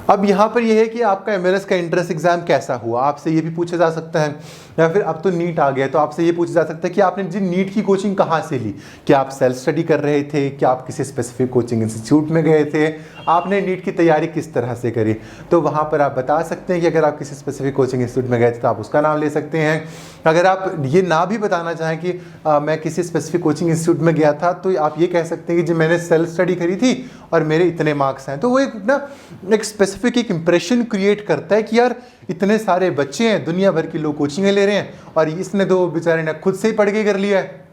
अब यहाँ पर यह है कि आपका एमएलएस का एंट्रेंस एग्जाम कैसा हुआ, आपसे ये भी पूछा जा सकता है। या फिर अब तो नीट आ गया तो आपसे ये पूछा जा सकता है कि आपने जी नीट की कोचिंग कहाँ से ली, क्या आप सेल्फ स्टडी कर रहे थे, क्या आप किसी स्पेसिफिक कोचिंग इंस्टीट्यूट में गए थे, आपने नीट की तैयारी किस तरह से करी। तो वहाँ पर आप बता सकते हैं कि अगर आप किसी स्पेसिफिक कोचिंग इंस्टीट्यूट में गए थे तो आप उसका नाम ले सकते हैं। अगर आप ये ना भी बताना चाहें कि मैं किसी स्पेसिफिक कोचिंग इंस्टीट्यूट में गया था, तो आप ये कह सकते हैं कि जी मैंने सेल्फ स्टडी करी थी और मेरे इतने मार्क्स हैं। तो वो एक स्पेसिफिक एक इंप्रेशन क्रिएट करता है कि यार इतने सारे बच्चे हैं, दुनिया भर के लोग कोचिंग ले रहे हैं और इसने तो बेचारे ने खुद से ही पढ़ के कर लिया है।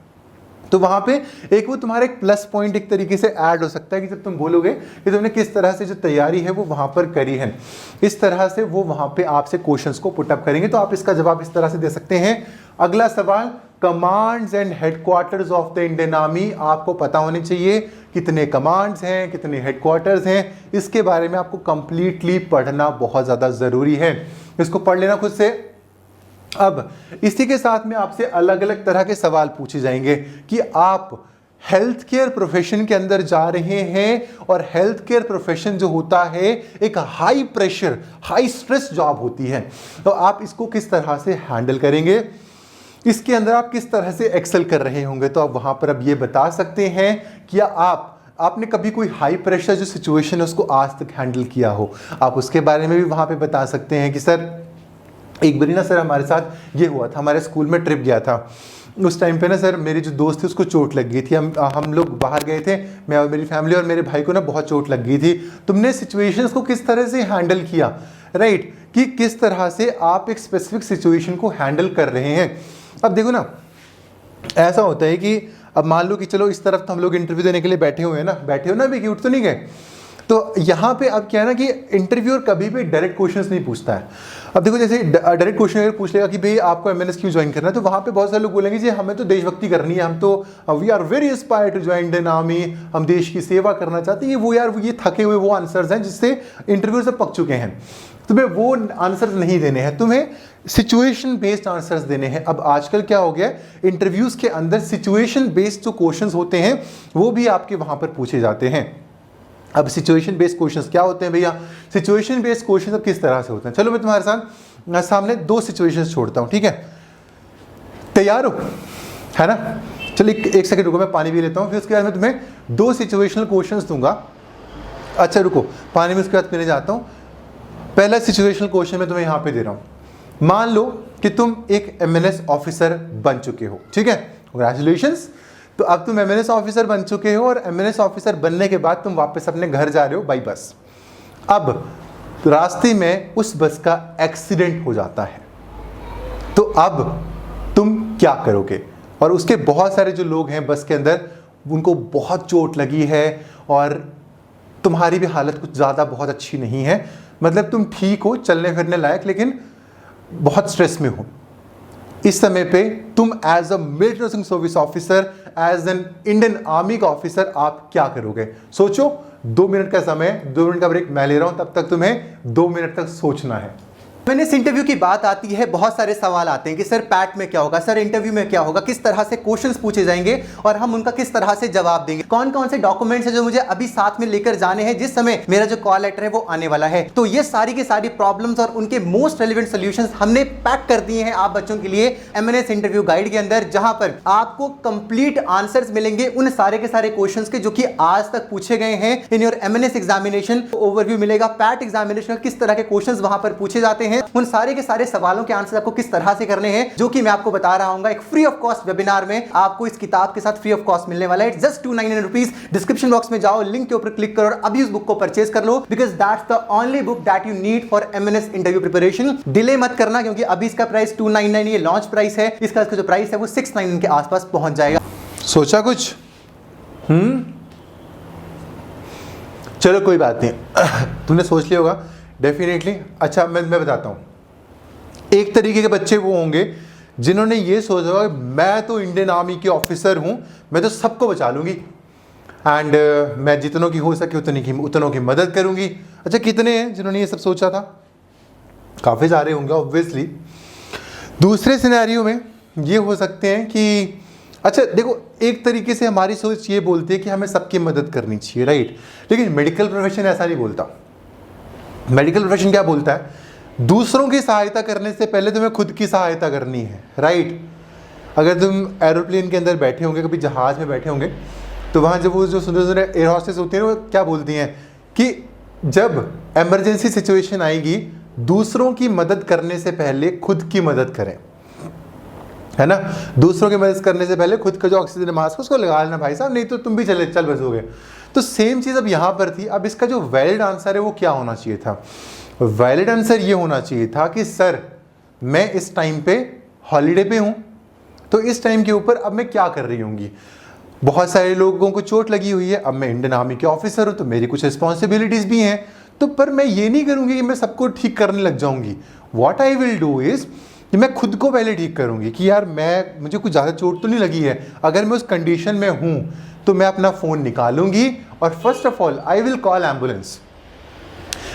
तो वहाँ पे एक वो तुम्हारा एक प्लस पॉइंट एक तरीके से ऐड हो सकता है कि जब तुम बोलोगे कि तुमने किस तरह से जो तैयारी है वो वहाँ पर करी है, इस तरह से वो वहाँ पे आपसे क्वेश्चंस को पुटअप करेंगे। तो आप इसका जवाब इस तरह से दे सकते हैं। अगला सवाल, commands and headquarters of the Indian army. आपको पता होने चाहिए कितने कमांड्स हैं, कितने हेडक्वार्टर्स हैं, इसके बारे में आपको कंप्लीटली पढ़ना बहुत ज़्यादा ज़रूरी है। इसको पढ़ लेना खुद से। अब इसी के साथ में आपसे अलग अलग तरह के सवाल पूछे जाएंगे कि आप हेल्थ केयर प्रोफेशन के अंदर जा रहे हैं और हेल्थ केयर प्रोफेशन जो होता है एक high pressure high stress job होती है, तो आप इसको किस तरह से हैंडल करेंगे, इसके अंदर आप किस तरह से एक्सेल कर रहे होंगे। तो आप वहां पर अब ये बता सकते हैं कि आपने कभी कोई हाई प्रेशर जो सिचुएशन है उसको आज तक हैंडल किया हो, आप उसके बारे में भी वहां पे बता सकते हैं कि सर एक बारी ना सर हमारे साथ ये हुआ था, हमारे स्कूल में ट्रिप गया था, उस टाइम पे ना सर मेरी जो दोस्त थी उसको चोट लग गई थी, हम लोग बाहर गए थे, मैं और मेरी फैमिली और मेरे भाई को ना बहुत चोट लग गई थी। तुमने सिचुएशंस को किस तरह से हैंडल किया, राइट, कि किस तरह से आप एक स्पेसिफिक सिचुएशन को हैंडल कर रहे हैं। अब देखो ना, ऐसा होता है कि अब मान लो कि चलो इस तरफ तो हम लोग इंटरव्यू देने के लिए बैठे हुए हैं ना, बैठे हो ना अभी कि उठ तो नहीं गए, तो यहाँ पे अब क्या है ना कि इंटरव्यूअर कभी भी डायरेक्ट क्वेश्चंस नहीं पूछता है। अब देखो जैसे डायरेक्ट क्वेश्चन अगर पूछ लेगा कि भाई आपको एमएनएस क्यों ज्वाइन करना है, तो वहाँ पे बहुत सारे लोग बोलेंगे जी हमें तो देशभक्ति करनी है, हम तो we are very inspire to join Indian army, हम देश की सेवा करना चाहते हैं। ये थके हुए वो आंसर्स हैं जिससे इंटरव्यू से पक चुके हैं। तुम्हें वो आंसर्स नहीं देने हैं, तुम्हें सिचुएशन बेस्ड आंसर्स देने हैं। अब आजकल क्या हो गया, इंटरव्यूज के अंदर सिचुएशन बेस्ड जो क्वेश्चंस होते हैं वो भी आपके वहाँ पर पूछे जाते हैं। अब सिचुएशन बेस्ड क्वेश्चंस क्या होते हैं भैया, सिचुएशन बेस्ड क्वेश्चंस अब किस तरह से होते हैं। चलो मैं तुम्हारे साथ सामने दो सिचुएशंस छोड़ता हूं, ठीक है, तैयार हो, है ना। चलो एक सेकंड रुको, मैं पानी भी लेता हूं, फिर उसके बाद मैं तुम्हें दो सिचुएशनल क्वेश्चंस दूंगा। अच्छा रुको, पानी में उसके बाद पीने जाता हूं। पहला सिचुएशनल क्वेश्चन मैं तुम्हें यहां पे दे रहा हूं। मान लो कि तुम एक एमएनएस ऑफिसर बन चुके हो, ठीक है, कांग्रेचुलेशंस। तो अब तुम एमएनएस ऑफिसर बन चुके हो और एमएनएस ऑफिसर बनने के बाद तुम वापस अपने घर जा रहे हो बाई बस। अब रास्ते में उस बस का एक्सीडेंट हो जाता है, तो अब तुम क्या करोगे। और उसके बहुत सारे जो लोग हैं बस के अंदर, उनको बहुत चोट लगी है और तुम्हारी भी हालत कुछ ज़्यादा बहुत अच्छी नहीं है, मतलब तुम ठीक हो, चलने फिरने लायक, लेकिन बहुत स्ट्रेस में हो। इस समय पे तुम as a military nursing service officer, as an Indian army का ऑफिसर, आप क्या करोगे। सोचो, 2 मिनट का समय, 2 मिनट का ब्रेक मैं ले रहा हूं, तब तक तुम्हें 2 मिनट तक सोचना है। मैंने इस इंटरव्यू की बात आती है, बहुत सारे सवाल आते हैं कि सर पैट में क्या होगा, सर इंटरव्यू में क्या होगा, किस तरह से क्वेश्चंस पूछे जाएंगे और हम उनका किस तरह से जवाब देंगे, कौन कौन से डॉक्यूमेंट्स हैं जो मुझे अभी साथ में लेकर जाने हैं जिस समय मेरा जो कॉल लेटर है वो आने वाला है। तो ये सारी की सारी प्रॉब्लम्स और उनके मोस्ट रेलिवेंट सॉल्यूशंस हमने पैक कर दिए हैं आप बच्चों के लिए एमएनएस इंटरव्यू गाइड के अंदर, जहां पर आपको कंप्लीट आंसर्स मिलेंगे उन सारे के सारे क्वेश्चंस के जो कि आज तक पूछे गए हैं in your MNS examination. Overview मिलेगा पैट एग्जामिनेशन, किस तरह के क्वेश्चंस वहां पर पूछे जाते हैं, उन सारे के सारे सवालों के आंसर आपको किस तरह से करने हैं, जो कि मैं आपको बता रहा हूं एक फ्री ऑफ कॉस्ट वेबिनार में। आपको इस किताब के साथ फ्री ऑफ कॉस्ट मिलने वाला है, जस्ट 299 रुपीज। डिस्क्रिप्शन बॉक्स में जाओ, लिंक के ऊपर क्लिक करो और अभी उस बुक को परचेज कर लो, because that's the only book that you need for MNS interview preparation. Delay मत करना, क्योंकि अभी इसका प्राइस 299, ये लॉन्च प्राइस है, इसका जो प्राइस है वो 699 के आसपास पहुंच जाएगा। सोचा कुछ? चलो कोई बात नहीं, तुमने सोच लिया होगा डेफिनेटली। अच्छा मैं बताता हूं, एक तरीके के बच्चे वो होंगे जिन्होंने ये सोचा होगा मैं तो इंडियन आर्मी के ऑफिसर हूं, मैं तो सबको बचा लूंगी एंड मैं जितनों की हो सके उतनों की मदद करूंगी। अच्छा कितने हैं जिन्होंने ये सब सोचा था? काफ़ी सारे होंगे ऑब्वियसली। दूसरे सिनेरियो में ये हो सकते हैं कि अच्छा देखो, एक तरीके से हमारी सोच ये बोलती है कि हमें सबकी मदद करनी चाहिए, राइट, लेकिन मेडिकल प्रोफेशन ऐसा नहीं बोलता। मेडिकल प्रोफेशन क्या बोलता है, दूसरों की सहायता करने से पहले तुम्हें खुद की सहायता करनी है, राइट। अगर तुम एरोप्लेन के अंदर बैठे होंगे, कभी जहाज में बैठे होंगे, तो वहाँ जब वो जो सुंदर सुंदर एयर होस्टेस होती है वो क्या बोलती हैं कि जब इमरजेंसी सिचुएशन आएगी, दूसरों की मदद करने से पहले खुद की मदद करें, है ना। दूसरों की मदद करने से पहले खुद का जो ऑक्सीजन मास्क उसको लगा लेना भाई साहब, नहीं तो तुम भी चल बसोगे। तो सेम चीज़ अब यहाँ पर थी। अब इसका जो वैलिड आंसर है वो क्या होना चाहिए था, वैलिड आंसर ये होना चाहिए था कि सर मैं इस टाइम पे हॉलीडे पे हूँ, तो इस टाइम के ऊपर अब मैं क्या कर रही होंगी। बहुत सारे लोगों को चोट लगी हुई है, अब मैं इंडियन आर्मी के ऑफिसर हूँ तो मेरी कुछ रिस्पॉन्सिबिलिटीज़ भी हैं, तो पर मैं ये नहीं करूँगी कि मैं सबको ठीक करने लग जाऊँगी। What I will do is कि मैं खुद को पहले ठीक करूँगी कि यार मुझे कुछ ज़्यादा चोट तो नहीं लगी है, अगर मैं उस कंडीशन में हूँ तो मैं अपना फ़ोन निकालूंगी और first of all I will call ambulance.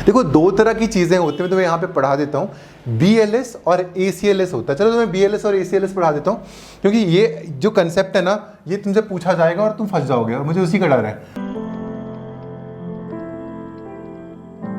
देखो दो तरह की चीज़ें होती हैं, मैं तुम्हें यहाँ पे पढ़ा देता हूँ, BLS और ACLS होता है। चलो तुम्हें BLS और ACLS पढ़ा देता हूँ, क्योंकि ये जो कंसेप्ट है ना, ये तुमसे पूछा जाएगा और तुम फंस जाओगे और मुझे उसी का डर है।